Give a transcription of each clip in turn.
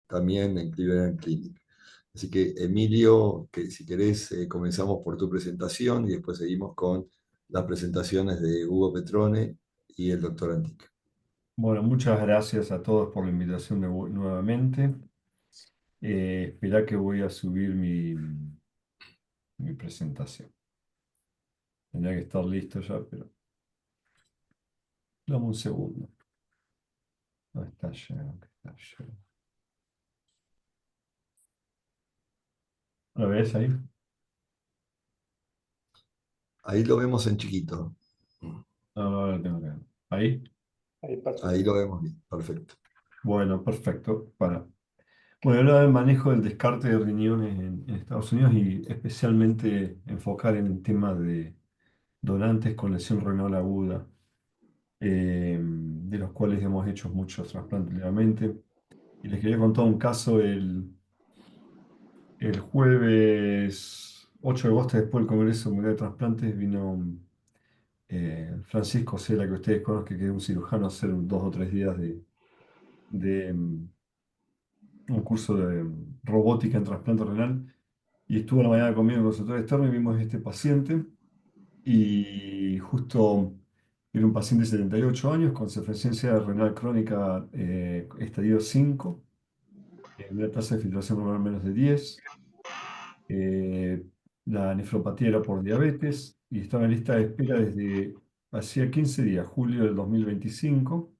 también en Cleveland Clinic. Así que, Emilio, que si querés, comenzamos por tu presentación y después seguimos con las presentaciones de Hugo Petrone y el doctor Antic. Bueno, muchas gracias a todos por la invitación nuevamente. Espera que voy a subir mi presentación. Tendría que estar listo ya, pero dame un segundo. No está lleno, que está lleno. ¿Lo ves ahí? Ahí lo vemos en chiquito. No, no, lo tengo que ver. ¿Ahí? Ahí, Ahí perfecto. lo vemos bien. Perfecto. Bueno, perfecto. Bueno, hablar del manejo del descarte de riñones en Estados Unidos y especialmente enfocar en el tema de donantes con lesión renal aguda, de los cuales hemos hecho muchos trasplantes últimamente. Y les quería contar un caso el jueves 8 de agosto, después del Congreso Mundial de Trasplantes, vino Francisco Sela, que ustedes conocen, que es un cirujano, a hacer 2 o 3 días de un curso de robótica en trasplante renal. Y estuvo la mañana conmigo en el consultorio externo y vimos este paciente. Y justo era un paciente de 78 años con insuficiencia renal crónica estadio 5, una tasa de filtración glomerular menos de 10. eh, la nefropatía era por diabetes y estaba en lista de espera desde hacía 15 días, julio del 2025.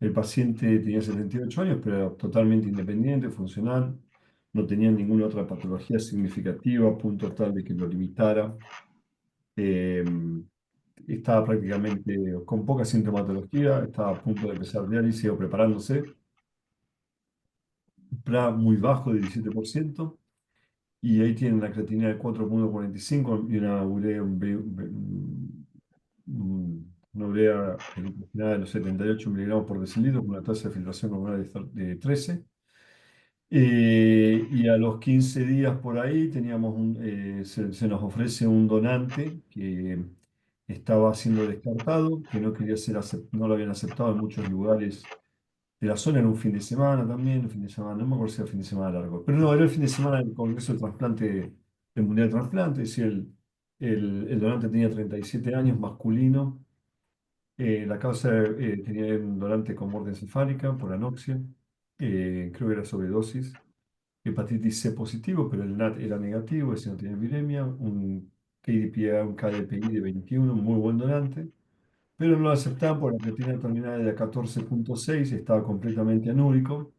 El paciente tenía 78 años, pero era totalmente independiente, funcional, no tenía ninguna otra patología significativa, a punto tal de que lo limitara. Eh, Estaba prácticamente con poca sintomatología, estaba a punto de empezar diálisis o preparándose, PRA muy bajo de 17%. Y ahí tienen la creatinina de 4,45 y una urea, una urea glucosilada de los 78 miligramos por decilitro con una tasa de filtración glomerular de 13. Y a los 15 días por ahí se nos ofrece un donante que estaba siendo descartado, que no quería no lo habían aceptado en muchos lugares de la zona. En un fin de semana también, un fin de semana, no me acuerdo si era fin de semana largo, pero no, era el fin de semana del Congreso de Trasplante, del Mundial de Trasplante. Es decir, el donante tenía 37 años, masculino. La causa tenía un donante con muerte encefálica por anoxia, creo que era sobredosis, hepatitis C positivo, pero el NAT era negativo, ese no tenía viremia, un KDPA, un KDPI de 21, muy buen donante, pero no lo aceptaban porque la creatinina terminal era 14,6, estaba completamente anúrico.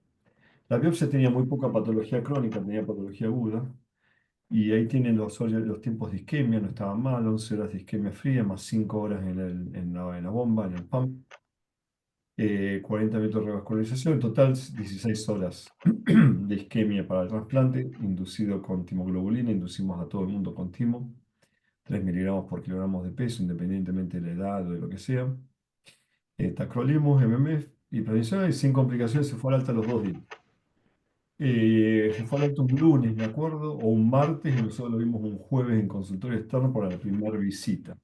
La biopsia tenía muy poca patología crónica, tenía patología aguda. Y ahí tienen los tiempos de isquemia, no estaban mal: 11 horas de isquemia fría, más 5 horas en la bomba, en el pump, 40 minutos de revascularización, en total 16 horas de isquemia para el trasplante, inducido con timoglobulina. Inducimos a todo el mundo con timo, 3 miligramos por kilogramo de peso, independientemente de la edad o de lo que sea. Tacrolimus, MMF y prednisona, y sin complicaciones. Se fue al alta los 2 días. Se fue al alta un lunes, me acuerdo, o un martes, y nosotros lo vimos un jueves en consultorio externo para la primera visita.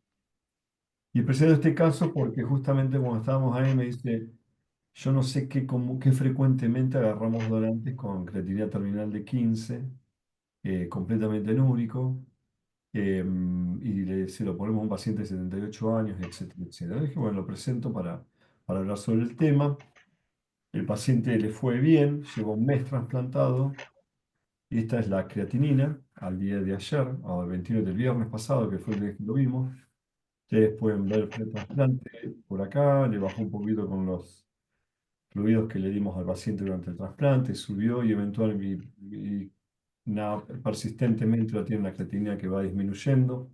Y presento este caso porque justamente cuando estábamos ahí me dice: yo no sé qué frecuentemente agarramos donantes con creatinina terminal de 15, completamente anúrico, se lo ponemos a un paciente de 78 años, etcétera, etcétera. Dije, bueno, lo presento para hablar sobre el tema. El paciente le fue bien, lleva un mes trasplantado, y esta es la creatinina al día de ayer, al 21 del viernes pasado, que fue el día que lo vimos. Ustedes pueden ver el trasplante por acá, le bajó un poquito con los fluidos que le dimos al paciente durante el trasplante, subió y eventualmente persistentemente lo tiene la creatinina que va disminuyendo.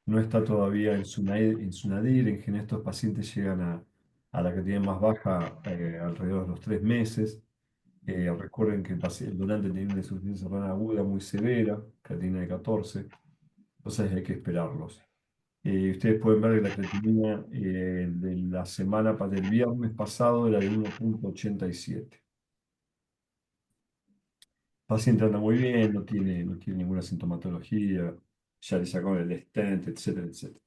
No está todavía en su nadir. En general, estos pacientes llegan a la creatinina más baja alrededor de los 3 meses. Recuerden que el donante tiene una insuficiencia renal aguda muy severa, creatinina de 14, entonces hay que esperarlos. Ustedes pueden ver que la creatinina de la del viernes pasado era de 1,87. El paciente anda muy bien, no tiene ninguna sintomatología, ya le sacaron el stent, etcétera, etcétera.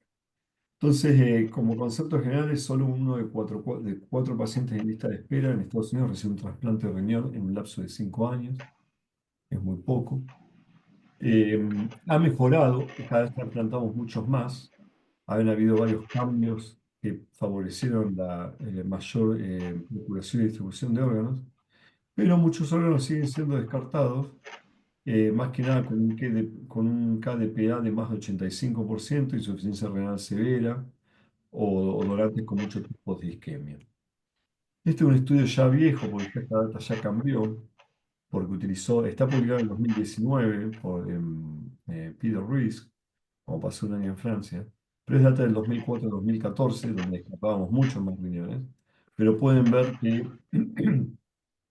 Entonces, como concepto general, es solo uno de cuatro pacientes en lista de espera en Estados Unidos recibe un trasplante de riñón en un lapso de 5 años. Es muy poco. Eh, Ha mejorado, cada vez trasplantamos muchos más. Han habido varios cambios que favorecieron la mayor procuración y distribución de órganos, pero muchos órganos siguen siendo descartados, más que nada con un KDPA de más de 85%, insuficiencia renal severa o donantes con muchos tipos de isquemia. Este es un estudio ya viejo, porque esta data ya cambió, porque está publicado en 2019 por Peter Ruiz, como pasó un año en Francia, pero es data del 2004-2014, donde escapábamos muchos más riñones, pero pueden ver que en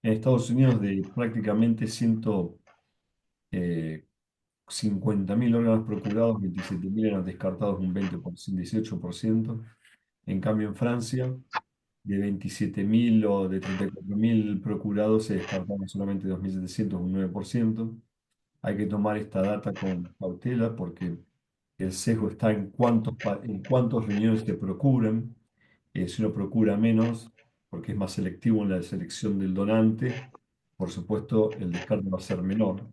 Estados Unidos de prácticamente 150.000 órganos procurados, 27.000 eran descartados, un 18%. En cambio, en Francia, de 27.000 o de 34.000 procurados, se descartaron solamente 2.700, un 9%. Hay que tomar esta data con cautela porque el sesgo está en cuántos riñones te procuran. Si uno procura menos, porque es más selectivo en la selección del donante, por supuesto el descarte va a ser menor.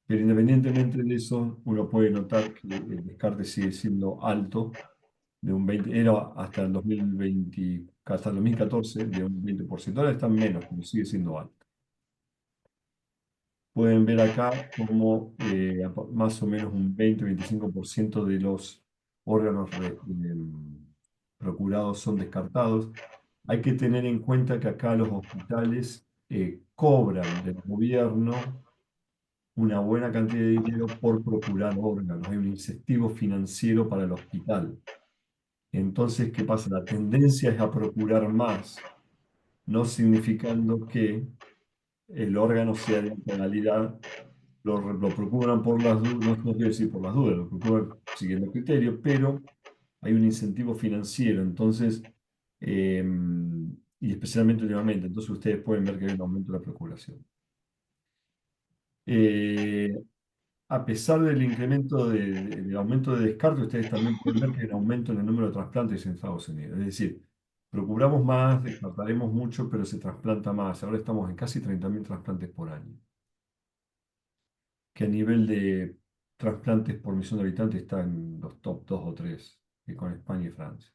Pero independientemente de eso, uno puede notar que el descarte sigue siendo alto, de un 20, era hasta el 2020, hasta el 2014 de un 20%. Ahora están menos, pero sigue siendo alto. Pueden ver acá como más o menos un 20-25% de los órganos procurados son descartados. Hay que tener en cuenta que acá los hospitales cobran del gobierno una buena cantidad de dinero por procurar órganos. Hay un incentivo financiero para el hospital. Entonces, ¿qué pasa? La tendencia es a procurar más, no significando que el órgano sea de alta calidad. Lo procuran por las dudas, no, no quiero decir por las dudas, lo procuran siguiendo criterios, pero hay un incentivo financiero, entonces, eh, y especialmente últimamente, entonces ustedes pueden ver que hay un aumento de la procuración. Eh, a pesar del incremento del aumento de descarte, ustedes también pueden ver que hay un aumento en el número de trasplantes en Estados Unidos. Es decir, procuramos más, descartaremos mucho, pero se trasplanta más. Ahora estamos en casi 30.000 trasplantes por año, que a nivel de trasplantes por millón de habitantes está en los top 2 o 3, que con España y Francia.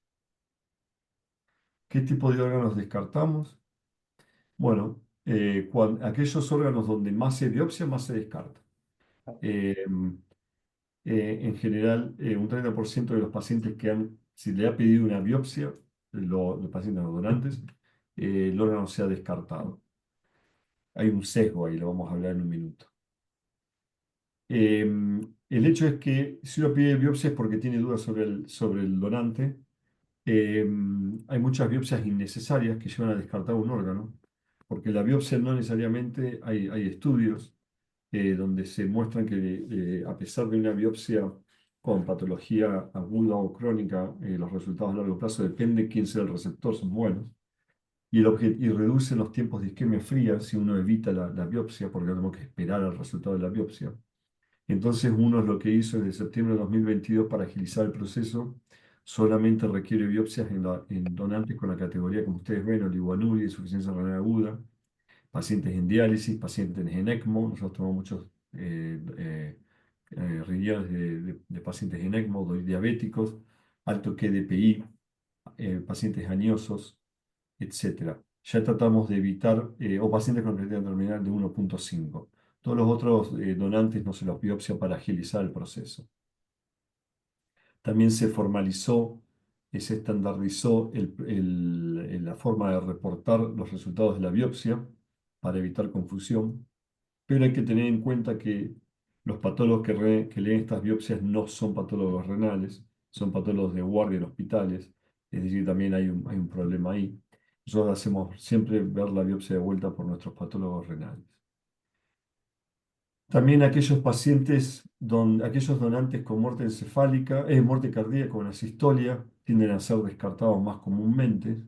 ¿Qué tipo de órganos descartamos? Bueno, aquellos órganos donde más se biopsia, más se descarta. Eh, en general, un 30% de los pacientes si le ha pedido una biopsia, los pacientes no donantes, el órgano se ha descartado. Hay un sesgo ahí, lo vamos a hablar en un minuto. El hecho es que si uno pide biopsia es porque tiene dudas sobre el donante. Eh, Hay muchas biopsias innecesarias que llevan a descartar un órgano, porque la biopsia no necesariamente, hay estudios donde se muestran que a pesar de una biopsia con patología aguda o crónica, los resultados a largo plazo, depende de quién sea el receptor, son buenos. Y reducen los tiempos de isquemia fría si uno evita la biopsia, porque no tenemos que esperar al resultado de la biopsia. Entonces, uno es lo que hizo desde septiembre de 2022 para agilizar el proceso. Solamente requiere biopsias en donantes con la categoría, como ustedes ven, oligoanuria, insuficiencia renal aguda, pacientes en diálisis, pacientes en ECMO. Nosotros tomamos muchos riñones de pacientes en ECMO, diabéticos, alto QDPI, pacientes añosos, etcétera. Ya tratamos de evitar, o pacientes con creatinina terminal de 1,5. Todos los otros donantes no se los biopsia para agilizar el proceso. También se formalizó, se estandarizó la forma de reportar los resultados de la biopsia para evitar confusión, pero hay que tener en cuenta que los patólogos que leen estas biopsias no son patólogos renales, son patólogos de guardia en hospitales, es decir, también hay un problema ahí. Nosotros hacemos siempre ver la biopsia de vuelta por nuestros patólogos renales. También aquellos donantes con muerte encefálica, muerte cardíaca con asistolia, tienden a ser descartados más comúnmente,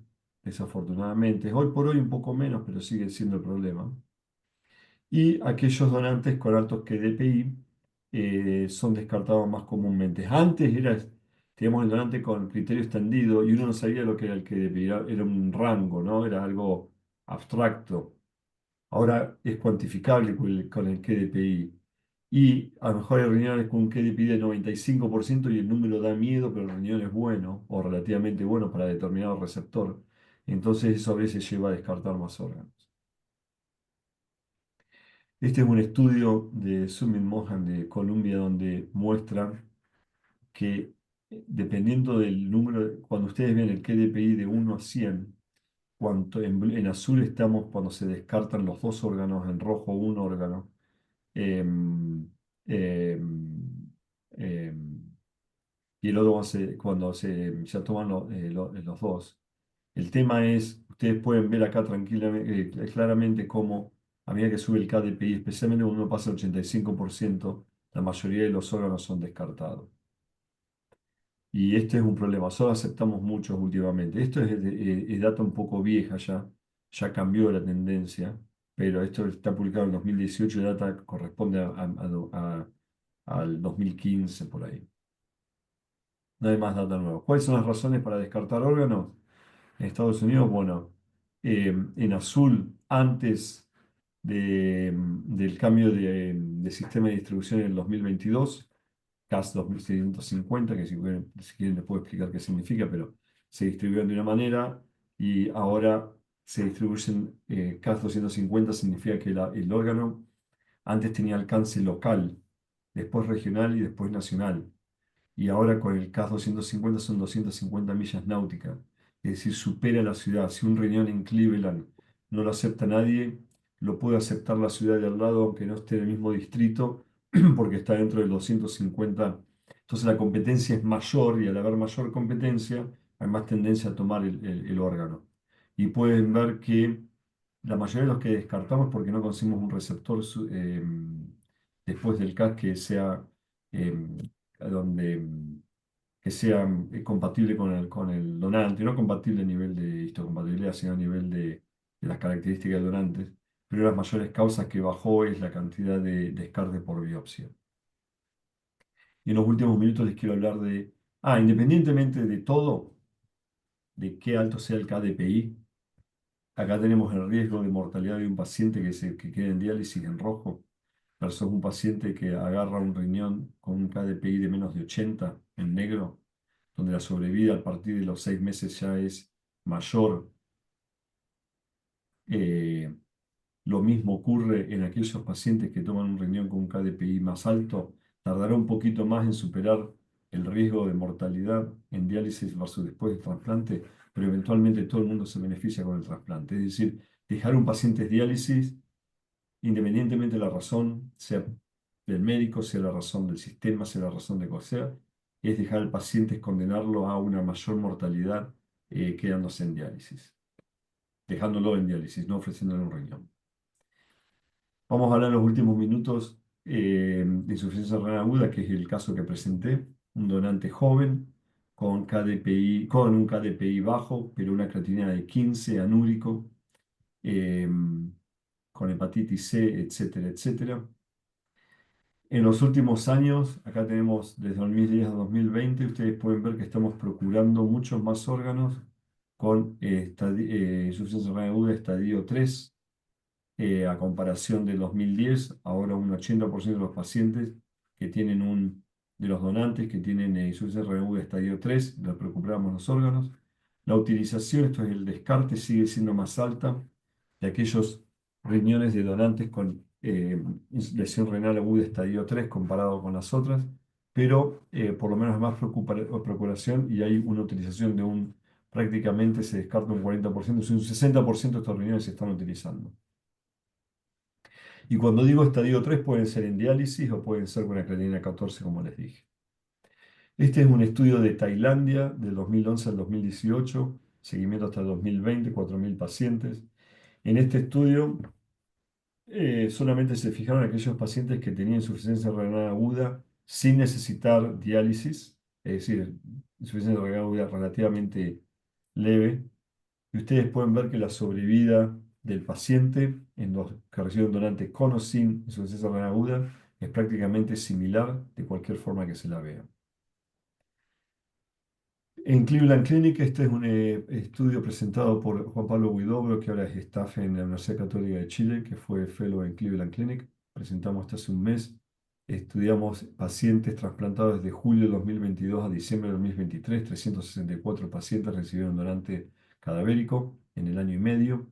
desafortunadamente. Hoy por hoy un poco menos, pero sigue siendo el problema. Y aquellos donantes con altos KDPI son descartados más comúnmente. Antes teníamos el donante con criterio extendido y uno no sabía lo que era el KDPI, era un rango, ¿no? Era algo abstracto. Ahora es cuantificable con el KDPI. Y a lo mejor hay reuniones con un KDPI de 95% y el número da miedo, pero el riñón es bueno o relativamente bueno para determinado receptor. Entonces eso a veces lleva a descartar más órganos. Este es un estudio de Sumit Mohan de Columbia donde muestra que dependiendo del número, cuando ustedes ven el KDPI de 1 a 100, en azul estamos cuando se descartan los dos órganos, en rojo un órgano. em, em, em, y el otro cuando se toman los dos. El tema es, ustedes pueden ver acá tranquilamente, claramente cómo a medida que sube el KDPI, especialmente cuando uno pasa el 85%, la mayoría de los órganos son descartados. Y este es un problema, solo aceptamos muchos últimamente. Esto es data un poco vieja ya, ya cambió la tendencia, pero esto está publicado en 2018 y data corresponde al 2015 por ahí. No hay más data nueva. ¿Cuáles son las razones para descartar órganos? En Estados Unidos, bueno, en azul, antes del cambio de sistema de distribución en el 2022, CAS 2650, que si quieren les puedo explicar qué significa, pero se distribuyeron de una manera y ahora se distribuyen CAS 250, significa que el órgano antes tenía alcance local, después regional y después nacional. Y ahora con el CAS 250 son 250 millas náuticas, es decir, supera la ciudad. Si un riñón en Cleveland no lo acepta nadie, lo puede aceptar la ciudad de al lado, aunque no esté en el mismo distrito, porque está dentro del 250. Entonces la competencia es mayor y al haber mayor competencia hay más tendencia a tomar el órgano. Y pueden ver que la mayoría de los que descartamos porque no conseguimos un receptor después del CAS que sea em, donde que sea compatible con el donante, no compatible a nivel de histocompatibilidad, sino a nivel de las características del donante. Pero las mayores causas que bajó es la cantidad de descarte por biopsia. Y en los últimos minutos les quiero hablar independientemente de todo, de qué alto sea el KDPI, acá tenemos el riesgo de mortalidad de un paciente que queda en diálisis en rojo, versus un paciente que agarra un riñón con un KDPI de menos de 80 en negro, donde la sobrevida a partir de los 6 meses ya es mayor. Eh, lo mismo ocurre en aquellos pacientes que toman un riñón con un KDPI más alto, tardará un poquito más en superar el riesgo de mortalidad en diálisis versus después del trasplante, pero eventualmente todo el mundo se beneficia con el trasplante. Es decir, dejar un paciente en diálisis, independientemente de la razón, sea del médico, sea la razón del sistema, sea la razón de que sea, es dejar al paciente, es condenarlo a una mayor mortalidad quedándose en diálisis, dejándolo en diálisis, no ofreciéndole un riñón. Vamos a hablar en los últimos minutos de insuficiencia renal aguda, que es el caso que presenté, un donante joven con un KDPI bajo, pero una creatinina de 15, anúrico, eh, con hepatitis C, etcétera, etcétera. En los últimos años, acá tenemos desde 2010 a 2020, ustedes pueden ver que estamos procurando muchos más órganos con insuficiencia renal aguda estadio 3, a comparación del 2010, ahora un 80% de los pacientes de los donantes que tienen insuficiencia renal aguda estadio 3, les recuperamos los órganos. La utilización, esto es el descarte, sigue siendo más alta de aquellos riñones de donantes con lesión renal aguda estadio 3 comparado con las otras, pero por lo menos más procuración y hay una utilización prácticamente se descarta un 40%, un 60% de estos riñones se están utilizando. Y cuando digo estadio 3 pueden ser en diálisis o pueden ser con la creatinina 14, como les dije. Este es un estudio de Tailandia del 2011 al 2018, seguimiento hasta el 2020, 4.000 pacientes. En este estudio solamente se fijaron aquellos pacientes que tenían insuficiencia renal aguda sin necesitar diálisis, es decir, insuficiencia renal aguda relativamente leve. Y ustedes pueden ver que la sobrevida del paciente en los que reciben donantes con o sin insuficiencia renal aguda es prácticamente similar de cualquier forma que se la vea. En Cleveland Clinic, este es un estudio presentado por Juan Pablo Huidobro, que ahora es staff en la Universidad Católica de Chile, que fue fellow en Cleveland Clinic. Presentamos esto hace un mes. Estudiamos pacientes trasplantados desde julio de 2022 a diciembre de 2023. 364 pacientes recibieron donante cadavérico en el año y medio.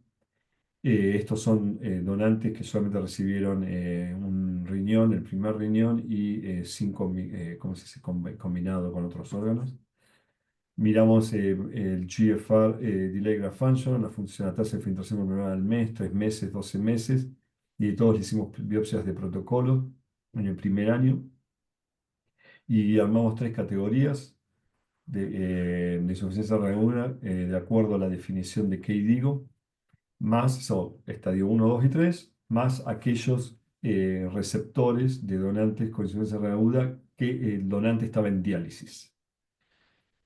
Estos son donantes que solamente recibieron un riñón, el primer riñón, y ¿cómo se dice? Combinado con otros órganos. Miramos el GFR, Delay Graft Function, la tasa de filtración glomerular al mes, 3 meses, 12 meses, y todos le hicimos biopsias de protocolo en el primer año, y armamos 3 categorías de insuficiencia renal de acuerdo a la definición de KDIGO, más estadio 1, 2 y 3, más aquellos receptores de donantes con insuficiencia renal aguda que el donante estaba en diálisis.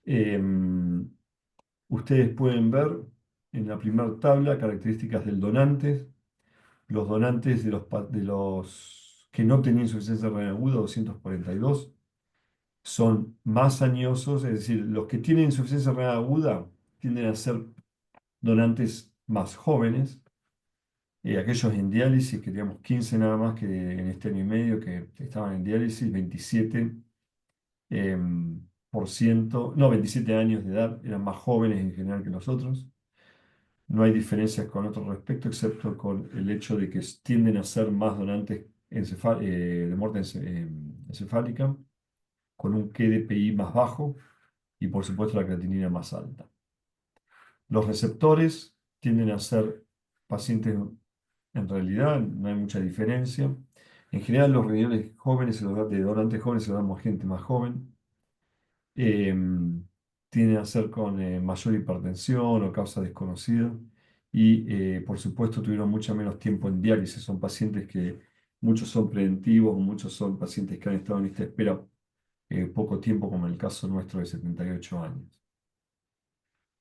Em, Ustedes pueden ver en la primera tabla características del donante. Los donantes de los que no tenían insuficiencia renal aguda, 242, son más añosos, es decir, los que tienen insuficiencia renal aguda tienden a ser donantes más jóvenes. Aquellos en diálisis, que teníamos 15 nada más que en este año y medio que estaban en diálisis, 27 por ciento, no, 27 años de edad, eran más jóvenes en general que nosotros. No hay diferencias con otro respecto, excepto con el hecho de que tienden a ser más donantes de muerte encefálica, con un KDPI más bajo y por supuesto la creatinina más alta. Los receptores tienden a ser pacientes, en realidad no hay mucha diferencia. En general los riñones jóvenes, de donantes jóvenes se los damos a gente más joven. Tienden a ser con mayor hipertensión o causa desconocida y por supuesto tuvieron mucho menos tiempo en diálisis. Son pacientes que muchos son preventivos, muchos son pacientes que han estado en esta espera poco tiempo, como en el caso nuestro de 78 años.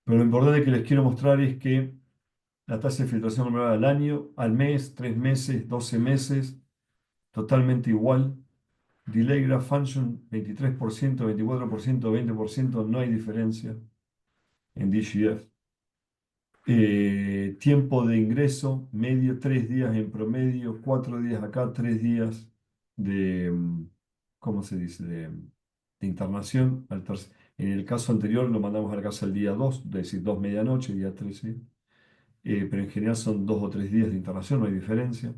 Pero lo importante que les quiero mostrar es que la tasa de filtración glomerular al año, al mes, 3 meses, 12 meses, totalmente igual. Delay Graft Function, 23%, 24%, 20%, no hay diferencia en DGF. Tiempo de ingreso, medio 3 días en promedio, 4 días acá, 3 días de, ¿cómo se dice? De internación. En el caso anterior lo mandamos a la casa el día 2, es decir, 2 medianoche, día 13. Pero en general son 2 o 3 días de internación, no hay diferencia.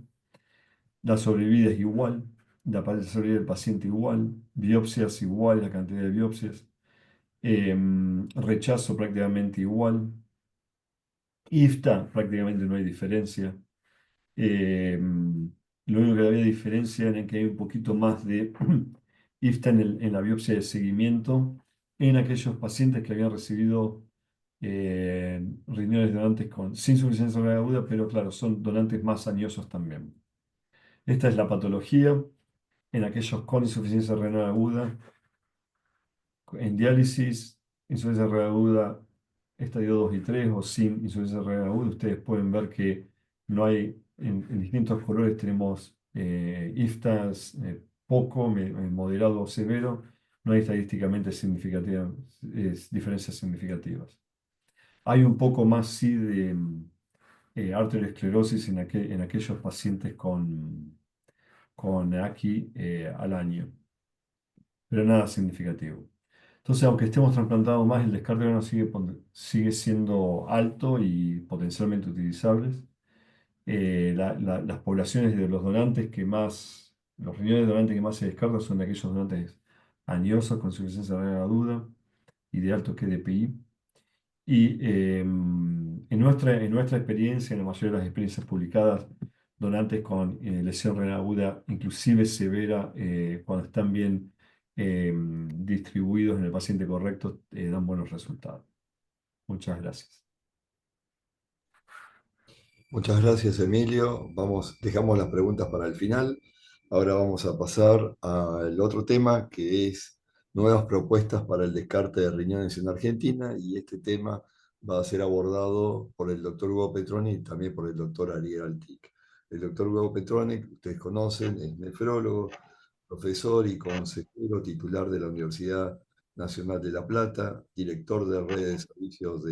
La sobrevida es igual, la sobrevida del paciente igual, biopsias igual, la cantidad de biopsias. Rechazo prácticamente igual. IFTA prácticamente no hay diferencia. Lo único que había diferencia era que hay un poquito más de IFTA en la biopsia de seguimiento en aquellos pacientes que habían recibido riñones donantes sin suficiencia renal aguda, pero claro, son donantes más añosos también. Esta es la patología en aquellos con insuficiencia renal aguda, en diálisis, insuficiencia renal aguda, estadio 2 y 3 o sin insuficiencia renal aguda. Ustedes pueden ver que no hay, en distintos colores tenemos IFTAs poco, moderado o severo. No hay estadísticamente significativas, diferencias significativas. Hay un poco más, sí, de arteriosclerosis en aquellos pacientes con AKI al año, pero nada significativo. Entonces, aunque estemos trasplantando más, el descarte de órganos sigue siendo alto y potencialmente utilizables. Las poblaciones de los donantes que más, los riñones de donantes que más se descartan son de aquellos donantes añosos con insuficiencia renal aguda y de alto KDPI. Y en nuestra experiencia, en la mayoría de las experiencias publicadas, donantes con lesión renal aguda, inclusive severa, cuando están bien distribuidos en el paciente correcto, dan buenos resultados. Muchas gracias. Muchas gracias, Emilio. Dejamos las preguntas para el final. Ahora vamos a pasar al otro tema, que es nuevas propuestas para el descarte de riñones en Argentina, y este tema va a ser abordado por el doctor Hugo Petroni y también por el doctor Ariel Altic. El doctor Hugo Petroni, que ustedes conocen, es nefrólogo, profesor y consejero titular de la Universidad Nacional de La Plata, director de redes de servicios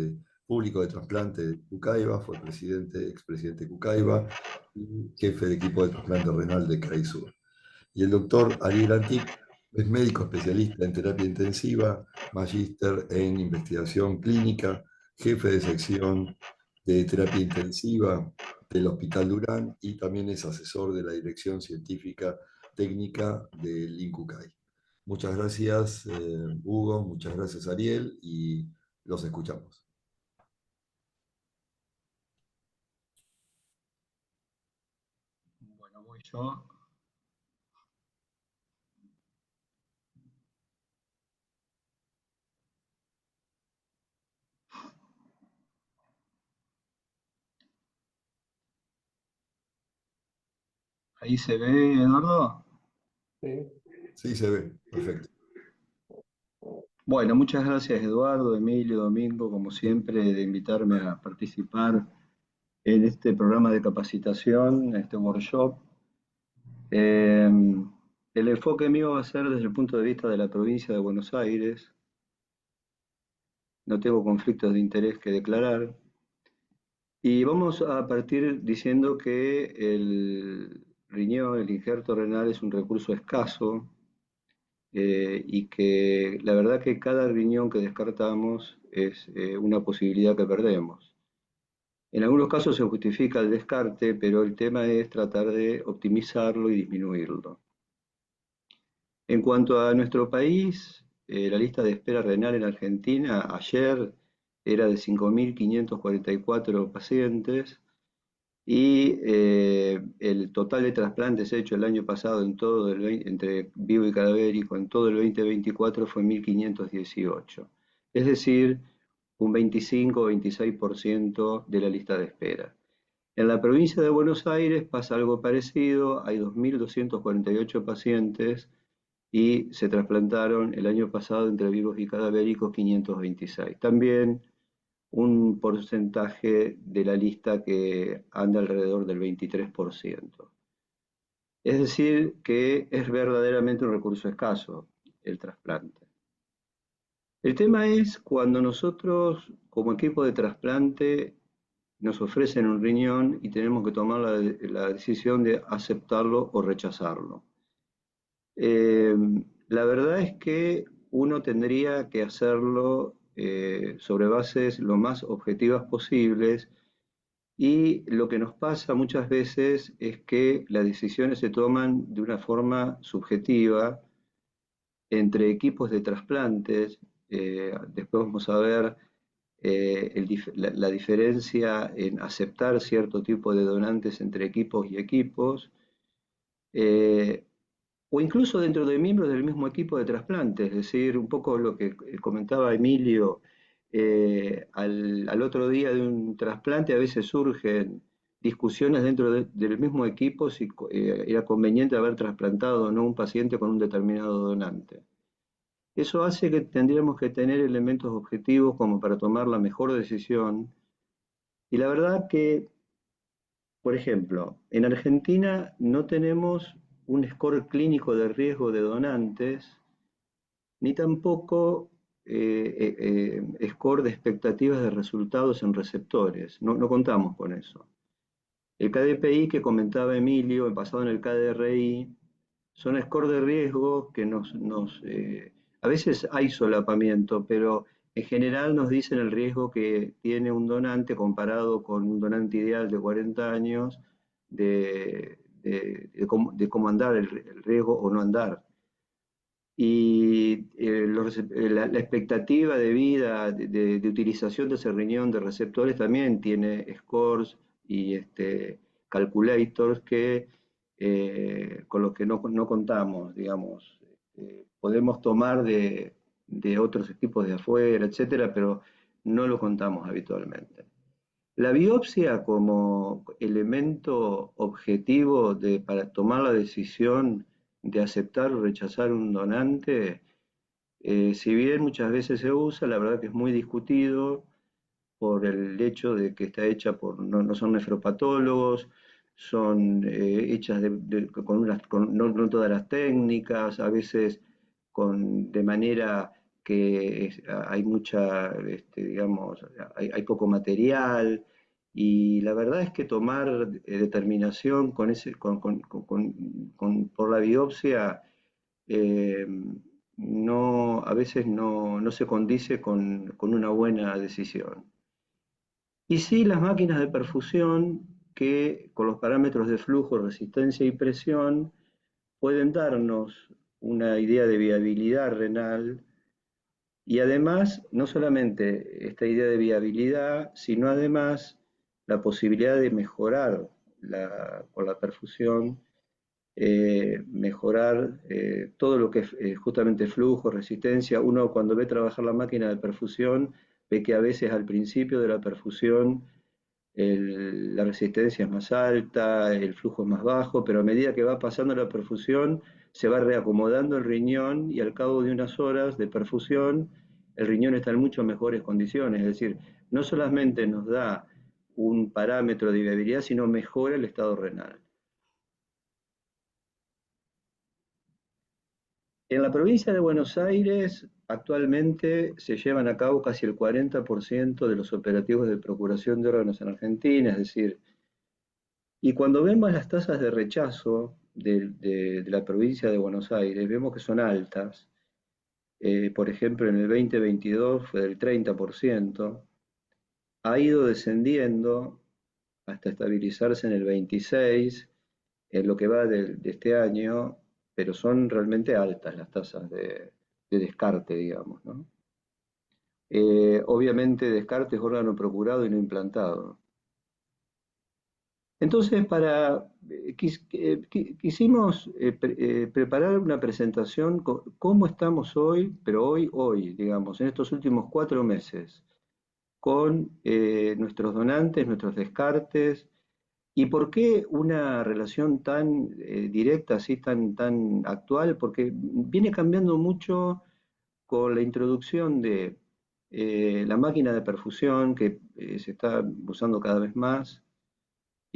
público de trasplante de Cucaiba, fue presidente, expresidente de Cucaiba y jefe de equipo de trasplante renal de CAISUR. Y el doctor Ariel Antic es médico especialista en terapia intensiva, magíster en investigación clínica, jefe de sección de terapia intensiva del Hospital Durán y también es asesor de la dirección científica técnica del INCUCAI. Muchas gracias, Hugo, muchas gracias, Ariel, y los escuchamos. Bueno, voy yo. Ahí se ve, Eduardo. Sí. Sí, se ve, perfecto. Bueno, muchas gracias Eduardo, Emilio, Domingo, como siempre, de invitarme a participar en este programa de capacitación, en este workshop. Eh, el enfoque mío va a ser desde el punto de vista de la provincia de Buenos Aires. No tengo conflictos de interés que declarar. Y vamos a partir diciendo que el riñón, el injerto renal, es un recurso escaso, y que la verdad que cada riñón que descartamos es una posibilidad que perdemos. En algunos casos se justifica el descarte, pero el tema es tratar de optimizarlo y disminuirlo. En cuanto a nuestro país, la lista de espera renal en Argentina ayer era de 5.544 pacientes y el total de trasplantes hecho el año pasado en todo entre vivo y cadavérico en todo el 2024 fue 1.518. Es decir, un 25 o 26% de la lista de espera. En la provincia de Buenos Aires pasa algo parecido, hay 2.248 pacientes y se trasplantaron el año pasado entre vivos y cadavéricos 526. También un porcentaje de la lista que anda alrededor del 23%. Es decir, que es verdaderamente un recurso escaso el trasplante. El tema es cuando nosotros, como equipo de trasplante, nos ofrecen un riñón y tenemos que tomar la decisión de aceptarlo o rechazarlo. Eh, la verdad es que uno tendría que hacerlo sobre bases lo más objetivas posibles y lo que nos pasa muchas veces es que las decisiones se toman de una forma subjetiva entre equipos de trasplantes. Después vamos a ver la diferencia en aceptar cierto tipo de donantes entre equipos y equipos, eh, o incluso dentro de miembros del mismo equipo de trasplante, es decir, un poco lo que comentaba Emilio, al otro día de un trasplante a veces surgen discusiones dentro del mismo equipo si era conveniente haber trasplantado o no un paciente con un determinado donante. Eso hace que tendríamos que tener elementos objetivos como para tomar la mejor decisión. Y la verdad que, por ejemplo, en Argentina no tenemos un score clínico de riesgo de donantes, ni tampoco score de expectativas de resultados en receptores. No, no contamos con eso. El KDPI que comentaba Emilio, basado en el KDRI, son scores de riesgo que a veces hay solapamiento, pero en general nos dicen el riesgo que tiene un donante comparado con un donante ideal de 40 años de cómo andar el riesgo o no andar. Y la expectativa de vida, de utilización de ese riñón de receptores también tiene scores y calculators con los que no contamos, digamos. Podemos tomar de otros equipos de afuera, etcétera, pero no lo contamos habitualmente. La biopsia como elemento objetivo para tomar la decisión de aceptar o rechazar un donante, si bien muchas veces se usa, la verdad que es muy discutido por el hecho de que está hecha no son nefropatólogos, son hechas con no todas las técnicas, a veces de manera hay mucha, digamos, hay poco material, y la verdad es que tomar determinación por la biopsia eh, a veces no se condice con una buena decisión. Y sí, las máquinas de perfusión que con los parámetros de flujo, resistencia y presión pueden darnos una idea de viabilidad renal, y además, no solamente esta idea de viabilidad, sino además la posibilidad de mejorar con la perfusión, mejorar todo lo que es justamente flujo, resistencia. Uno cuando ve trabajar la máquina de perfusión ve que a veces al principio de la perfusión la resistencia es más alta, el flujo es más bajo, pero a medida que va pasando la perfusión se va reacomodando el riñón, y al cabo de unas horas de perfusión el riñón está en mucho mejores condiciones. Es decir, no solamente nos da un parámetro de viabilidad, sino mejora el estado renal. En la provincia de Buenos Aires actualmente se llevan a cabo casi el 40% de los operativos de procuración de órganos en Argentina, es decir, y cuando vemos las tasas de rechazo de la provincia de Buenos Aires, vemos que son altas. Por ejemplo, en el 2022 fue del 30%, ha ido descendiendo hasta estabilizarse en el 26%, en lo que va de este año, pero son realmente altas las tasas de descarte, digamos, ¿no? Obviamente descarte es órgano procurado y no implantado. Entonces, quisimos preparar una presentación, cómo estamos hoy, pero hoy, digamos, en estos últimos 4 meses, con nuestros donantes, nuestros descartes, y por qué una relación tan directa, así tan actual, porque viene cambiando mucho con la introducción de la máquina de perfusión, que se está usando cada vez más,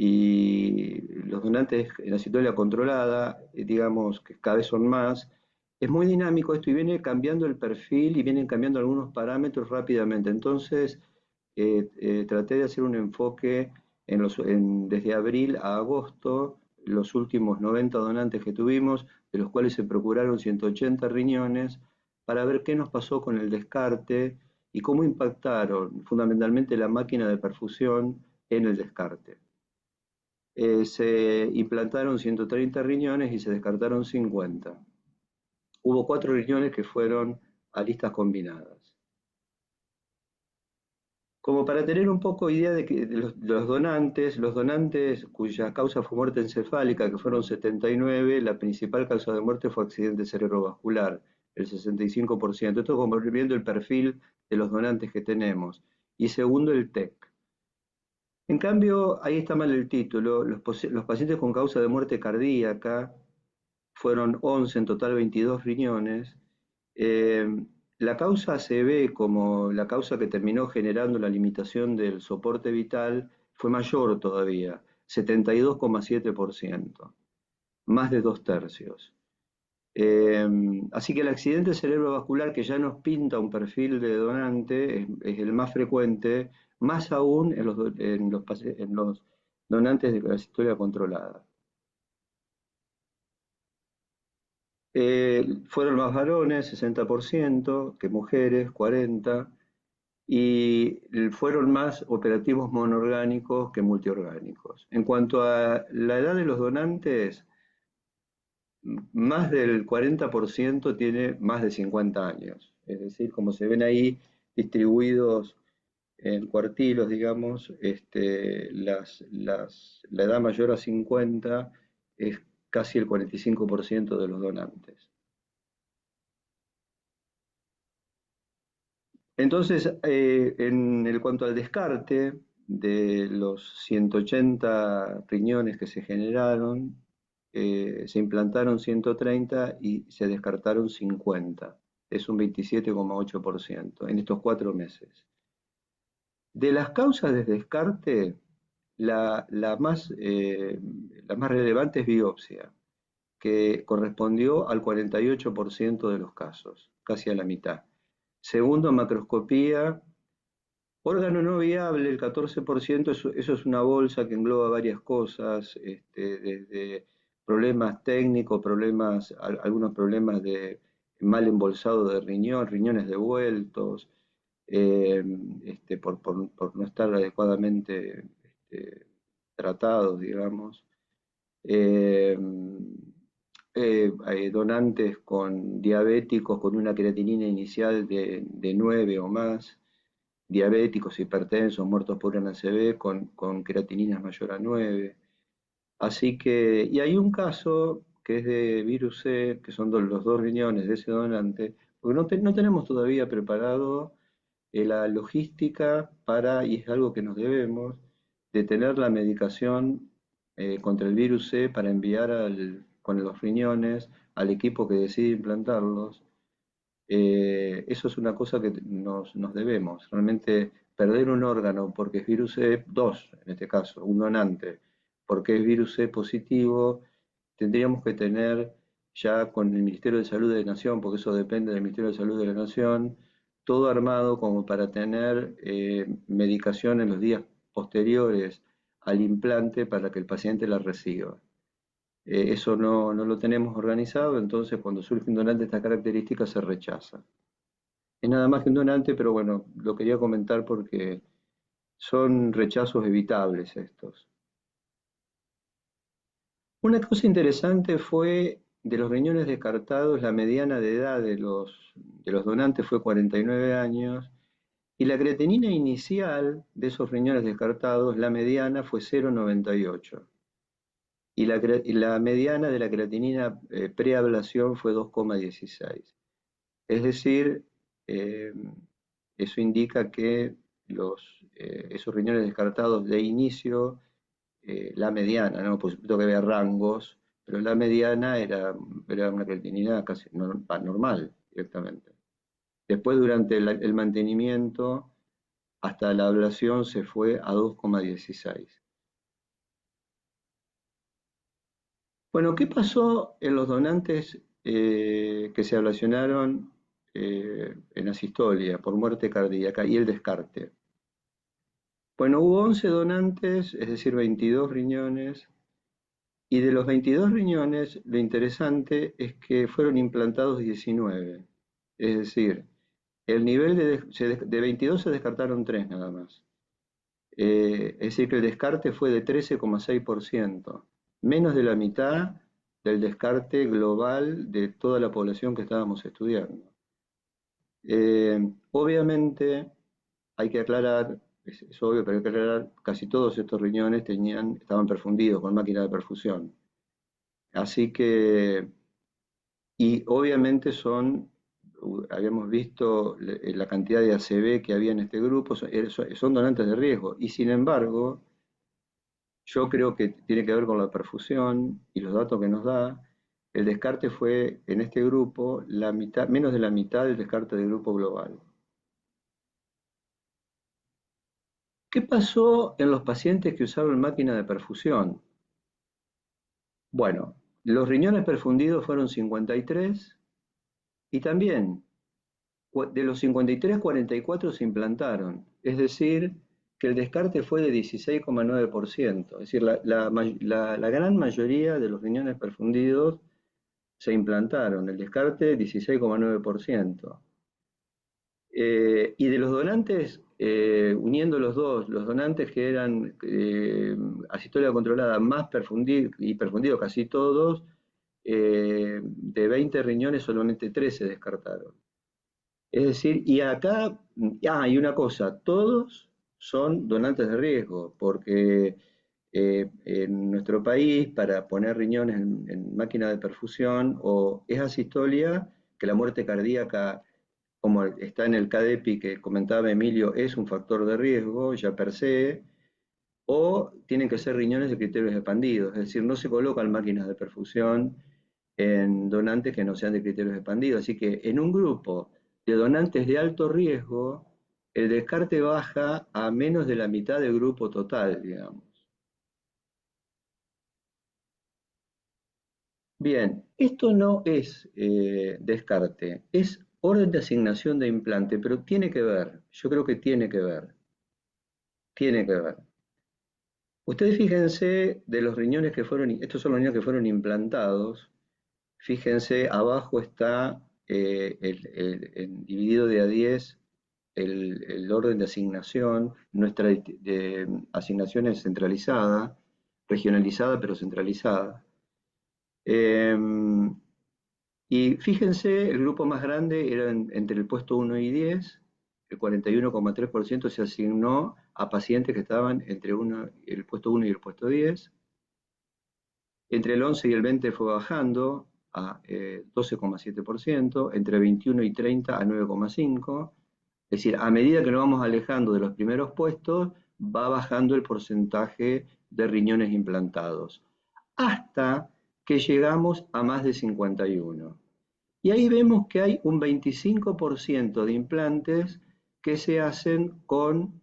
y los donantes en la citolia controlada, digamos que cada vez son más. Es muy dinámico esto y viene cambiando el perfil y vienen cambiando algunos parámetros rápidamente. Entonces, traté de hacer un enfoque desde abril a agosto, los últimos 90 donantes que tuvimos, de los cuales se procuraron 180 riñones, para ver qué nos pasó con el descarte y cómo impactaron fundamentalmente la máquina de perfusión en el descarte. Se implantaron 130 riñones y se descartaron 50. Hubo 4 riñones que fueron a listas combinadas. Como para tener un poco idea de los donantes cuya causa fue muerte encefálica, que fueron 79, la principal causa de muerte fue accidente cerebrovascular, el 65%. Esto como viendo el perfil de los donantes que tenemos. Y segundo, el TEC. En cambio, ahí está mal el título. Los pacientes con causa de muerte cardíaca fueron 11, en total 22 riñones. Eh, la causa se ve como la causa que terminó generando la limitación del soporte vital, fue mayor todavía, 72,7%, más de 2/3. Así que el accidente cerebrovascular, que ya nos pinta un perfil de donante, es el más frecuente, más aún en los donantes de la historia controlada. Fueron más varones, 60%, que mujeres, 40%, y fueron más operativos monoorgánicos que multiorgánicos. En cuanto a la edad de los donantes, más del 40% tiene más de 50 años. Es decir, como se ven ahí distribuidos en cuartilos, digamos, la edad mayor a 50 es casi el 45% de los donantes. Entonces, en cuanto al descarte de los 180 riñones que se generaron, se implantaron 130 y se descartaron 50. Es un 27,8% en estos 4 meses. De las causas de descarte, la más relevante es biopsia, que correspondió al 48% de los casos, casi a la mitad. Segundo, macroscopía. Órgano no viable, el 14%, eso es una bolsa que engloba varias cosas, desde problemas técnicos, algunos problemas de mal embolsado de riñón, riñones devueltos, eh, por no estar adecuadamente tratados, digamos. Eh, Donantes con diabéticos con una creatinina inicial de 9 o más, diabéticos, hipertensos, muertos por una ACV con creatininas mayor a 9. Así que, y hay un caso que es de virus C, que son los dos riñones de ese donante, porque no tenemos todavía preparado la logística para, y es algo que nos debemos, de tener la medicación contra el virus C para enviar con los riñones al equipo que decide implantarlos. Eso es una cosa que nos debemos. Realmente perder un órgano porque es virus C, dos en este caso, un donante, porque es virus C positivo, tendríamos que tener ya con el Ministerio de Salud de la Nación, porque eso depende del Ministerio de Salud de la Nación, todo armado como para tener medicación en los días posteriores al implante para que el paciente la reciba. Eso no lo tenemos organizado, entonces cuando surge un donante de estas características se rechaza. Es nada más que un donante, pero bueno, lo quería comentar porque son rechazos evitables estos. Una cosa interesante fue de los riñones descartados, la mediana de edad de los donantes fue 49 años y la creatinina inicial de esos riñones descartados, la mediana fue 0,98 y la mediana de la creatinina preablación fue 2,16. Es decir, eh, eso indica que esos riñones descartados de inicio, la mediana, ¿no? Por supuesto que había rangos, pero la mediana era una creatinina casi normal directamente. Después, durante el mantenimiento, hasta la ablación se fue a 2,16. Bueno, ¿qué pasó en los donantes que se ablacionaron en asistolia por muerte cardíaca y el descarte? Bueno, hubo 11 donantes, es decir, 22 riñones, y de los 22 riñones, lo interesante es que fueron implantados 19. Es decir, el nivel de 22 se descartaron 3 nada más. Es decir, que el descarte fue de 13,6%, menos de la mitad del descarte global de toda la población que estábamos estudiando. Obviamente, hay que aclarar, es obvio, pero hay que aclarar, casi todos estos riñones estaban perfundidos con máquina de perfusión. Así que, y obviamente habíamos visto la cantidad de ACV que había en este grupo, son donantes de riesgo, y sin embargo, yo creo que tiene que ver con la perfusión y los datos que nos da. El descarte fue en este grupo menos de la mitad del descarte del grupo global. ¿Qué pasó en los pacientes que usaron máquina de perfusión? Bueno, los riñones perfundidos fueron 53 y también de los 53, 44 se implantaron. Es decir, que el descarte fue de 16,9%. Es decir, la gran mayoría de los riñones perfundidos se implantaron. El descarte 16,9%. Y de los donantes, uniendo los dos, los donantes que eran asistolia controlada más y perfundido casi todos, de 20 riñones solamente 3 se descartaron. Es decir, y acá, hay una cosa, todos son donantes de riesgo, porque en nuestro país, para poner riñones en máquina de perfusión, o es asistolia, que la muerte cardíaca, como está en el CADEPI que comentaba Emilio, es un factor de riesgo ya per se, o tienen que ser riñones de criterios expandidos, es decir, no se colocan máquinas de perfusión en donantes que no sean de criterios expandidos. Así que en un grupo de donantes de alto riesgo, el descarte baja a menos de la mitad del grupo total, digamos. Bien, esto no es descarte, es orden de asignación de implante, pero tiene que ver, yo creo que tiene que ver. Ustedes fíjense de los riñones que fueron, estos son los riñones que fueron implantados, fíjense, abajo está dividido de a 10 el orden de asignación. Nuestra asignación es centralizada, regionalizada pero centralizada. Y fíjense, el grupo más grande era entre el puesto 1 y 10, el 41,3% se asignó a pacientes que estaban entre el puesto 1 y el puesto 10. Entre el 11 y el 20 fue bajando a 12,7%, entre 21 y 30 a 9,5%. Es decir, a medida que nos vamos alejando de los primeros puestos, va bajando el porcentaje de riñones implantados, hasta que llegamos a más de 51. Y ahí vemos que hay un 25% de implantes que se hacen con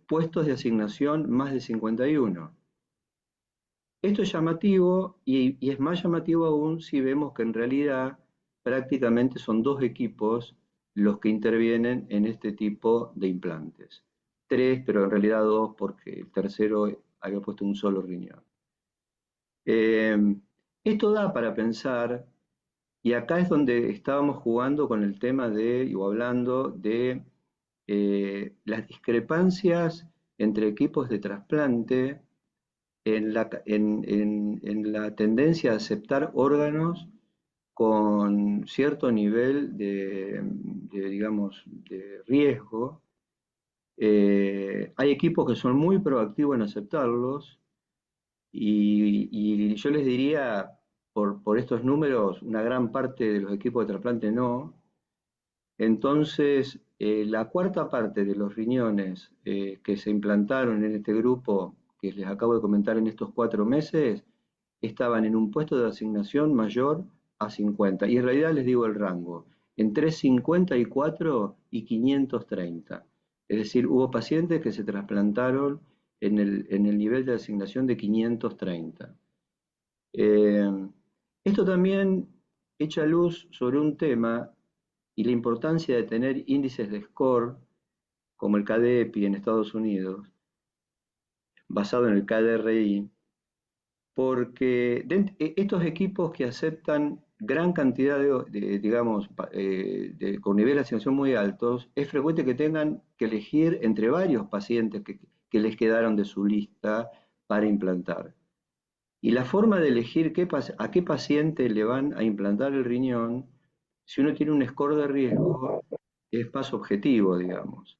puestos de asignación más de 51. Esto es llamativo y es más llamativo aún si vemos que en realidad prácticamente son 2 equipos los que intervienen en este tipo de implantes. 3, pero en realidad 2 porque el tercero había puesto un solo riñón. Esto da para pensar, y acá es donde estábamos jugando con el tema o hablando de las discrepancias entre equipos de trasplante en la tendencia a aceptar órganos con cierto nivel digamos, de riesgo. Hay equipos que son muy proactivos en aceptarlos y yo les diría, por estos números, una gran parte de los equipos de trasplante no. Entonces, la cuarta parte de los riñones que se implantaron en este grupo que les acabo de comentar en estos 4 meses, estaban en un puesto de asignación mayor a 50. Y en realidad les digo el rango, entre 54 y 530. Es decir, hubo pacientes que se trasplantaron en el nivel de asignación de 530. Esto también echa luz sobre un tema y la importancia de tener índices de score como el KDEPI en Estados Unidos, basado en el KDRI, porque estos equipos que aceptan gran cantidad digamos, con niveles de asignación muy altos, es frecuente que tengan que elegir entre varios pacientes que les quedaron de su lista para implantar. Y la forma de elegir a qué paciente le van a implantar el riñón, si uno tiene un score de riesgo, es más objetivo, digamos.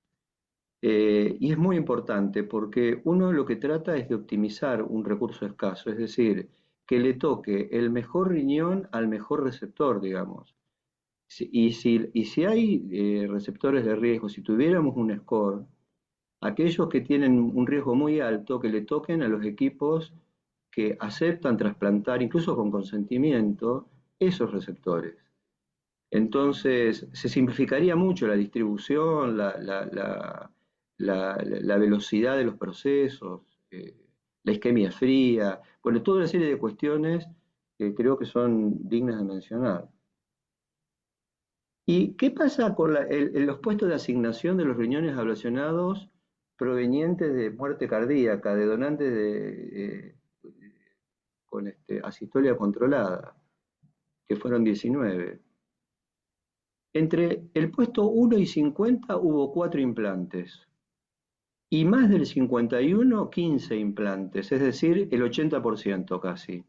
Y es muy importante porque uno lo que trata es de optimizar un recurso escaso, es decir, que le toque el mejor riñón al mejor receptor, digamos. Y si hay receptores de riesgo, si tuviéramos un score, aquellos que tienen un riesgo muy alto, que le toquen a los equipos que aceptan trasplantar, incluso con consentimiento, esos receptores. Entonces, se simplificaría mucho la distribución, la velocidad de los procesos, la isquemia fría, bueno, toda una serie de cuestiones que creo que son dignas de mencionar. ¿Y qué pasa con los puestos de asignación de los riñones ablacionados provenientes de muerte cardíaca, de donantes con asistolia controlada, que fueron 19? Entre el puesto 1 y 50 hubo 4 implantes. Y más del 51, 15 implantes, es decir, el 80% casi.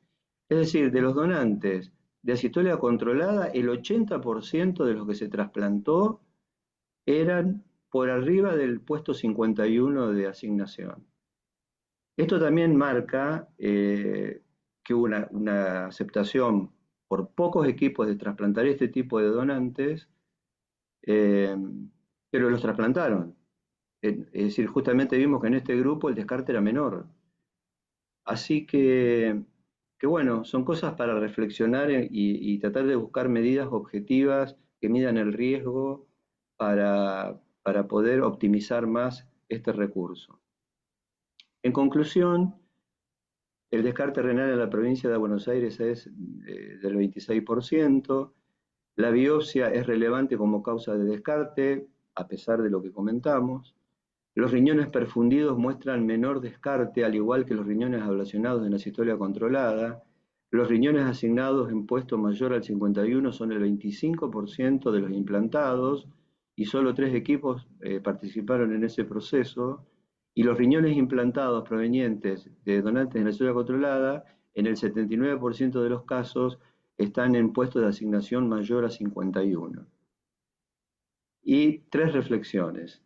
Es decir, de los donantes de asistolia controlada, el 80% de los que se trasplantó eran por arriba del puesto 51 de asignación. Esto también marca que hubo una aceptación por pocos equipos de trasplantar este tipo de donantes, pero los trasplantaron. Es decir, justamente vimos que en este grupo el descarte era menor. Así que bueno, son cosas para reflexionar y tratar de buscar medidas objetivas que midan el riesgo para poder optimizar más este recurso. En conclusión, el descarte renal en la provincia de Buenos Aires es del 26%. La biopsia es relevante como causa de descarte, a pesar de lo que comentamos. Los riñones perfundidos muestran menor descarte, al igual que los riñones ablacionados en la sistolia controlada. Los riñones asignados en puesto mayor al 51 son el 25% de los implantados y solo 3 equipos participaron en ese proceso. Y los riñones implantados provenientes de donantes en la sistolia controlada, en el 79% de los casos, están en puestos de asignación mayor a 51. Y 3 reflexiones.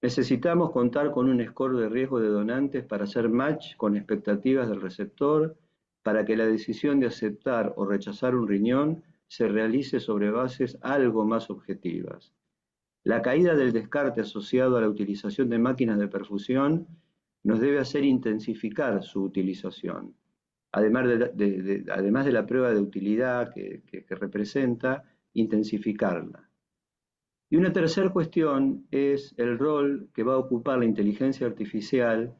Necesitamos contar con un score de riesgo de donantes para hacer match con expectativas del receptor, para que la decisión de aceptar o rechazar un riñón se realice sobre bases algo más objetivas. La caída del descarte asociado a la utilización de máquinas de perfusión nos debe hacer intensificar su utilización, además de la prueba de utilidad que representa, intensificarla. Y una tercera cuestión es el rol que va a ocupar la inteligencia artificial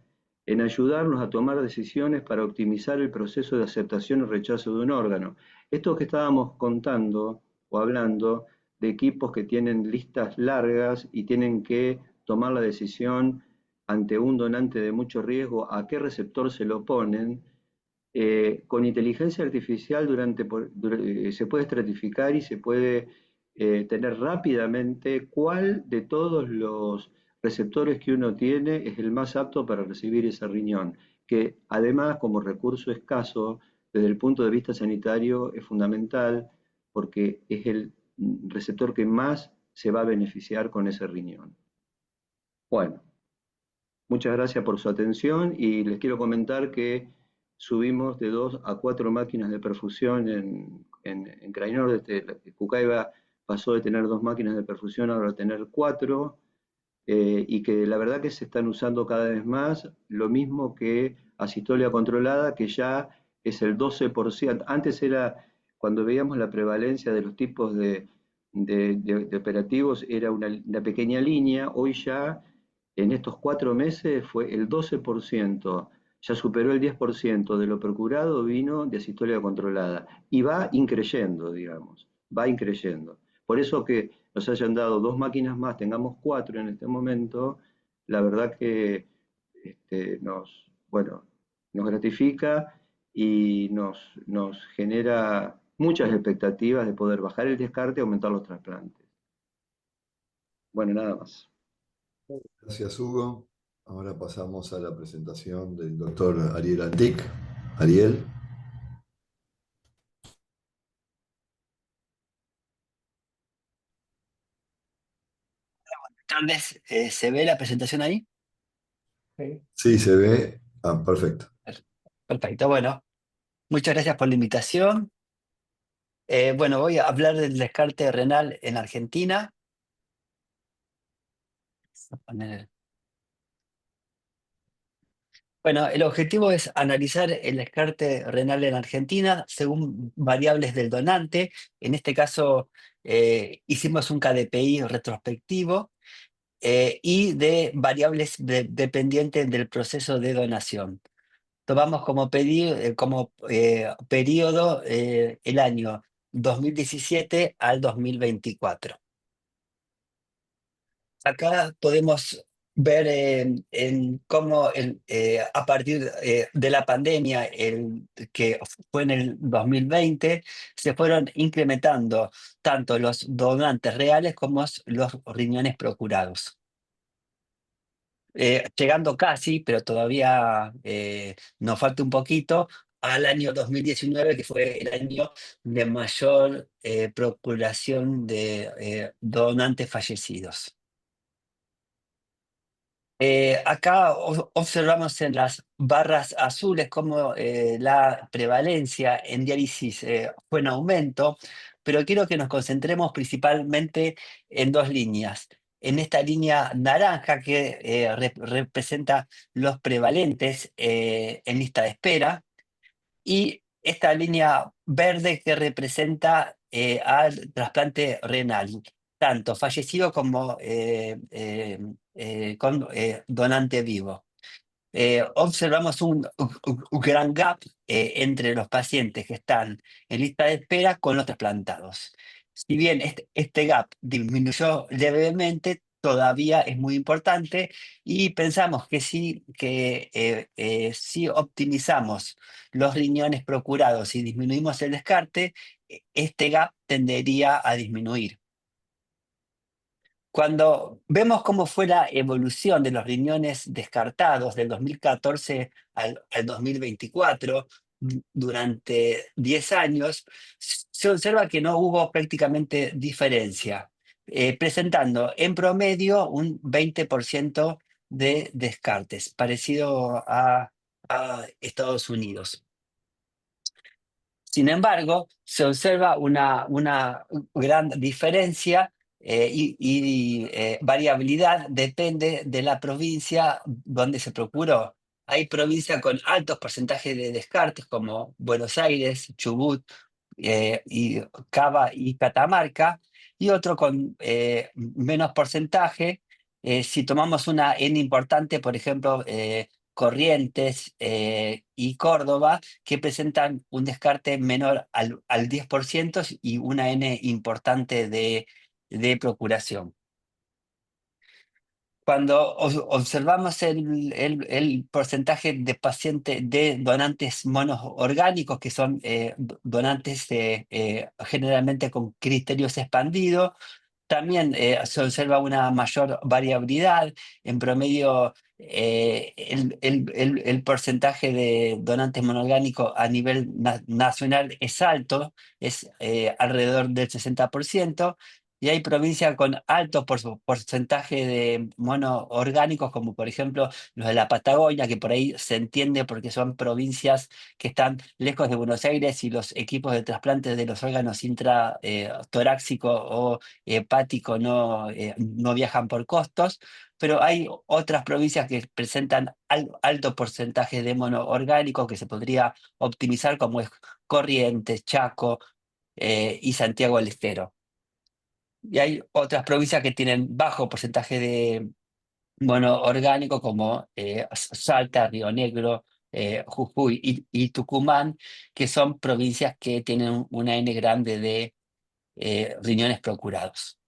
en ayudarnos a tomar decisiones para optimizar el proceso de aceptación y rechazo de un órgano. Esto que estábamos contando o hablando de equipos que tienen listas largas y tienen que tomar la decisión ante un donante de mucho riesgo a qué receptor se lo ponen, con inteligencia artificial se puede estratificar y se puede tener rápidamente cuál de todos los receptores que uno tiene es el más apto para recibir ese riñón, que además como recurso escaso, desde el punto de vista sanitario, es fundamental porque es el receptor que más se va a beneficiar con ese riñón. Bueno, muchas gracias por su atención y les quiero comentar que subimos de 2 a 4 máquinas de perfusión en Crainor. Cucaiba pasó de tener 2 máquinas de perfusión ahora a tener 4, y que la verdad que se están usando cada vez más, lo mismo que asistolia controlada, que ya es el 12%. Antes era, cuando veíamos la prevalencia de los tipos de operativos, era una pequeña línea, hoy ya en estos 4 meses fue el 12%, ya superó el 10% de lo procurado vino de asistolia controlada y va increyendo, digamos, va increyendo. Por eso que nos hayan dado 2 máquinas más, tengamos 4 en este momento, la verdad que bueno, nos gratifica y nos genera muchas expectativas de poder bajar el descarte y aumentar los trasplantes. Bueno, nada más. Gracias, Hugo. Ahora pasamos a la presentación del doctor Ariel Antic. Ariel. Tardes, ¿se ve la presentación ahí? Sí. Sí, se ve. Ah, perfecto. Perfecto, bueno, muchas gracias por la invitación. Bueno, voy a hablar del descarte renal en Argentina. Voy a poner- Bueno, el objetivo es analizar el descarte renal en Argentina según variables del donante. En este caso, hicimos un KDPI retrospectivo y de variables dependientes del proceso de donación. Tomamos como periodo el año 2017 al 2024. Acá podemos ver en cómo a partir de la pandemia, que fue en el 2020, se fueron incrementando tanto los donantes reales como los riñones procurados. Llegando casi, pero todavía nos falta un poquito, al año 2019, que fue el año de mayor procuración de donantes fallecidos. Acá observamos en las barras azules cómo la prevalencia en diálisis fue en aumento, pero quiero que nos concentremos principalmente en 2 líneas. En esta línea naranja que representa los prevalentes en lista de espera, y esta línea verde que representa al trasplante renal, tanto fallecido como con donante vivo. Observamos un gran gap entre los pacientes que están en lista de espera con los trasplantados. Si bien este gap disminuyó levemente, todavía es muy importante y pensamos que si optimizamos los riñones procurados y disminuimos el descarte, este gap tendería a disminuir. Cuando vemos cómo fue la evolución de los riñones descartados del 2014 al 2024, durante 10 años, se observa que no hubo prácticamente diferencia, presentando en promedio un 20% de descartes, parecido a Estados Unidos. Sin embargo, se observa una gran diferencia y variabilidad, depende de la provincia donde se procuró. Hay provincias con altos porcentajes de descartes como Buenos Aires, Chubut, y Cava y Catamarca, y otro con menos porcentaje. Si tomamos una N importante, por ejemplo, Corrientes y Córdoba, que presentan un descarte menor al 10% y una N importante de procuración. Cuando observamos el porcentaje de pacientes de donantes monos orgánicos, que son donantes generalmente con criterios expandidos, también se observa una mayor variabilidad. En promedio, el porcentaje de donantes monoorgánicos a nivel nacional es alto, es alrededor del 60%, y hay provincias con alto porcentaje de monoorgánicos, como por ejemplo los de la Patagonia, que por ahí se entiende porque son provincias que están lejos de Buenos Aires y los equipos de trasplante de los órganos intratorácicos o hepático no viajan por costos, pero hay otras provincias que presentan alto porcentaje de monoorgánicos que se podría optimizar, como es Corrientes, Chaco y Santiago del Estero. Y hay otras provincias que tienen bajo porcentaje de monoorgánico, como Salta, Río Negro, Jujuy y Tucumán, que son provincias que tienen una N grande de riñones procurados.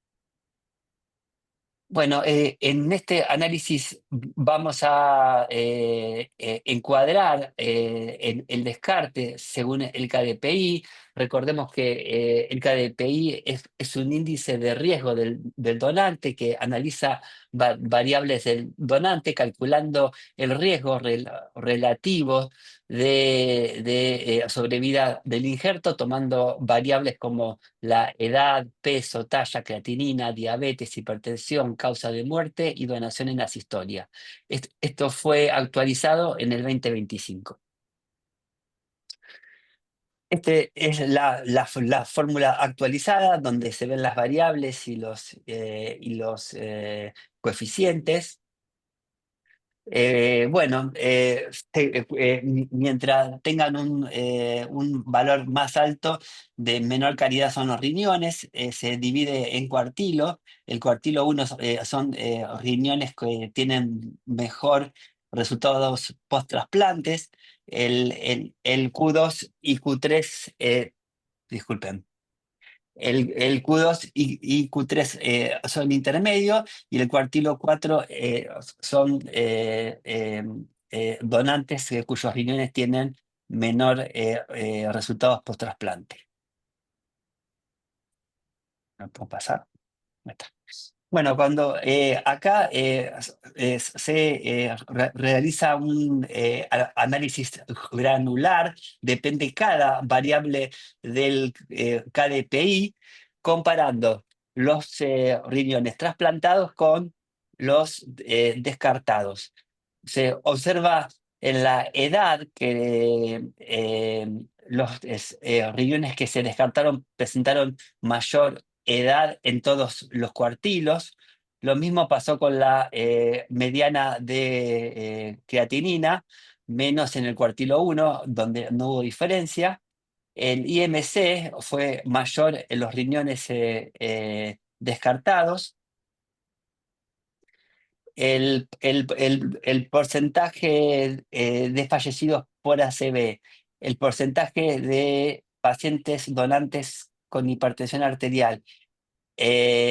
Bueno, en este análisis vamos a encuadrar el descarte según el KDPI. Recordemos que el KDPI es un índice de riesgo del donante que analiza variables del donante, calculando el riesgo relativo de sobrevida del injerto, tomando variables como la edad, peso, talla, creatinina, diabetes, hipertensión, causa de muerte y donación en las historias. Esto fue actualizado en el 2025. Este es la fórmula actualizada, donde se ven las variables y los coeficientes. Bueno, mientras tengan un valor más alto, de menor calidad son los riñones. Se divide en cuartilo. El cuartilo 1 son riñones que tienen mejor resultados post-trasplantes. El Q2 y Q3, disculpen. El Q2 y Q3 son intermedios, y el cuartilo 4 son donantes cuyos riñones tienen menor resultados post-trasplante. ¿Me puedo pasar? Ahí está. Bueno, cuando acá se realiza un análisis granular, depende cada variable del KDPI, comparando los riñones trasplantados con los descartados. Se observa en la edad que los riñones que se descartaron presentaron mayor edad en todos los cuartilos. Lo mismo pasó con la mediana de creatinina, menos en el cuartilo 1, donde no hubo diferencia. El IMC fue mayor en los riñones descartados. El porcentaje de fallecidos por ACV, el porcentaje de pacientes donantes con hipertensión arterial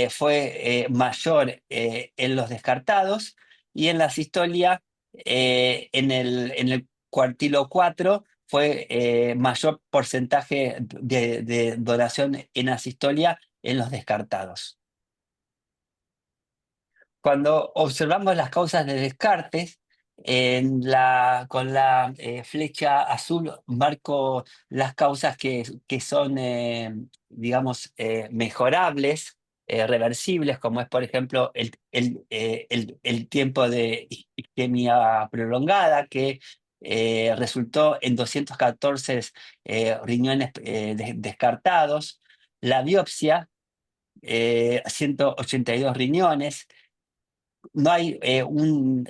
fue mayor en los descartados, y en la sistolia, en el cuartilo 4, fue mayor porcentaje de donación en asistolia en los descartados. Cuando observamos las causas de descartes, con la flecha azul marco las causas que son, digamos, mejorables, reversibles, como es, por ejemplo, el tiempo de isquemia prolongada, que resultó en 214 riñones descartados, la biopsia, 182 riñones. No hay un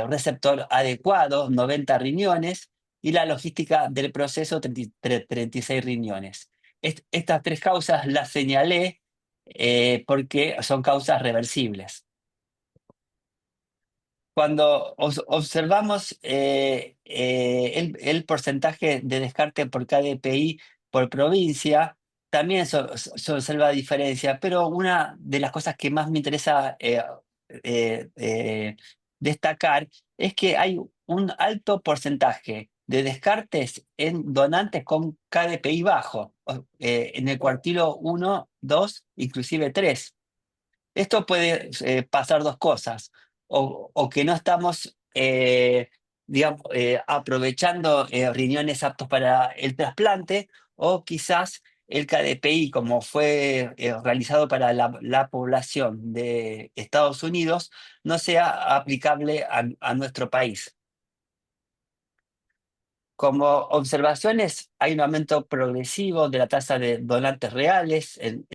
receptor adecuado, 90 riñones, y la logística del proceso, 36 riñones. Estas tres causas las señalé porque son causas reversibles. Cuando observamos el porcentaje de descarte por KDPI por provincia, también se observa diferencia, pero una de las cosas que más me interesa eh, eh, destacar es que hay un alto porcentaje de descartes en donantes con KDPI bajo, en el cuartilo 1, 2, inclusive 3. Esto puede pasar dos cosas, o que no estamos, digamos, aprovechando riñones aptos para el trasplante, o quizás el KDPI, como fue realizado para la población de Estados Unidos, no sea aplicable a nuestro país. Como observaciones, hay un aumento progresivo de la tasa de donantes reales